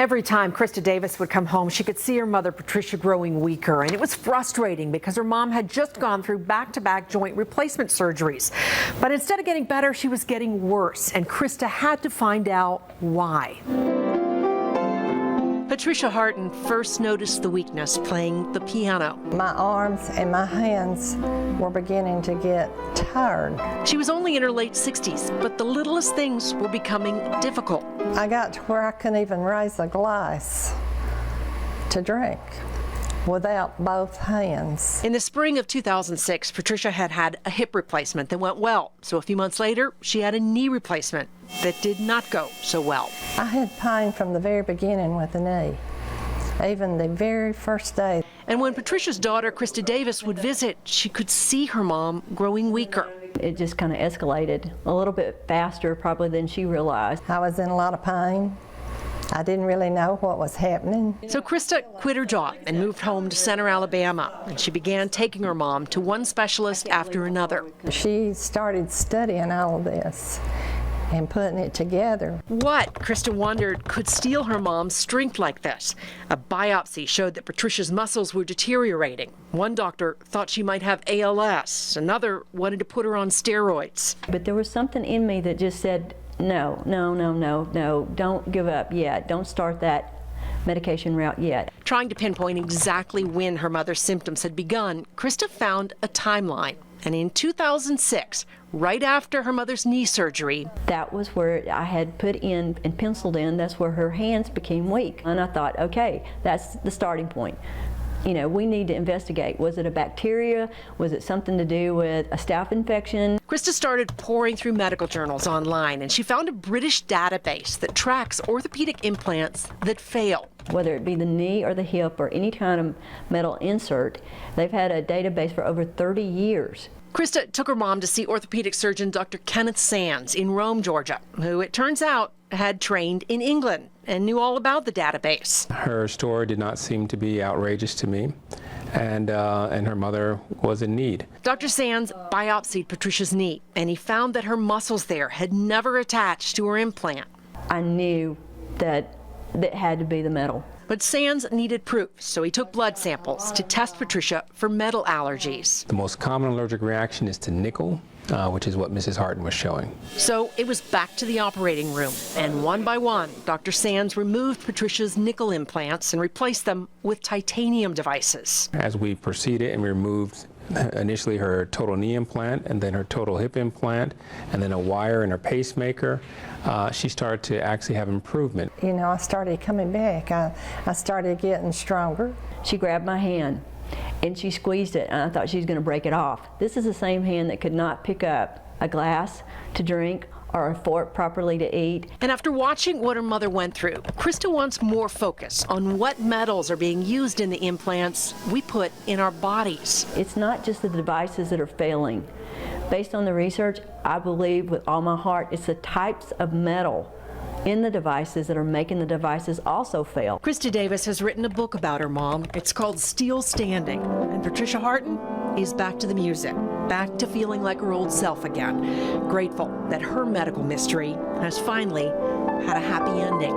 Every time Krista Davis would come home, she could see her mother, Patricia, growing weaker, and it was frustrating because her mom had just gone through back-to-back joint replacement surgeries. But instead of getting better, she was getting worse, and Krista had to find out why. Patricia Harton first noticed the weakness playing the piano. My arms and my hands were beginning to get tired. She was only in her late 60s, but the littlest things were becoming difficult. I got to where I couldn't even raise a glass to drink without both hands. In the spring of 2006, Patricia had had a hip replacement that went well. So a few months later, she had a knee replacement that did not go so well. I had pain from the very beginning with the knee, even the very first day. And when Patricia's daughter, Krista Davis, would visit, she could see her mom growing weaker. It just kind of escalated a little bit faster probably than she realized. I was in a lot of pain. I didn't really know what was happening. So Krista quit her job and moved home to Center, Alabama, and she began taking her mom to one specialist after another. She started studying all of this and putting it together. What, Krista wondered, could steal her mom's strength like this? A biopsy showed that Patricia's muscles were deteriorating. One doctor thought she might have ALS. Another wanted to put her on steroids. But there was something in me that just said, no, don't give up yet. Don't start that medication route yet. Trying to pinpoint exactly when her mother's symptoms had begun, Krista found a timeline. And in 2006, right after her mother's knee surgery, that was where I had put in and penciled in, that's where her hands became weak. And I thought, okay, that's the starting point. You know, we need to investigate. Was it a bacteria? Was it something to do with a staph infection? Krista started pouring through medical journals online, and she found a British database that tracks orthopedic implants that fail. Whether it be the knee or the hip or any kind of metal insert, they've had a database for over 30 years. Krista took her mom to see orthopedic surgeon Dr. Kenneth Sands in Rome, Georgia, who it turns out had trained in England and knew all about the database. Her story did not seem to be outrageous to me, and her mother was in need. Dr. Sands biopsied Patricia's knee, and he found that her muscles there had never attached to her implant. I knew that it had to be the metal. But Sands needed proof, so he took blood samples to test Patricia for metal allergies. The most common allergic reaction is to nickel, which is what Mrs. Harton was showing. So it was back to the operating room, and one by one, Dr. Sands removed Patricia's nickel implants and replaced them with titanium devices. As we proceeded and removed initially her total knee implant and then her total hip implant and then a wire in her pacemaker, she started to actually have improvement. You know, I started coming back. I started getting stronger. She grabbed my hand and she squeezed it, and I thought she was going to break it off. This is the same hand that could not pick up a glass to drink or a fork properly to eat. And after watching what her mother went through, Krista wants more focus on what metals are being used in the implants we put in our bodies. It's not just the devices that are failing. Based on the research, I believe with all my heart it's the types of metal in the devices that are making the devices also fail. Krista Davis has written a book about her mom. It's called Still Standing. And Patricia Harton is back to the music, back to feeling like her old self again. Grateful that her medical mystery has finally had a happy ending.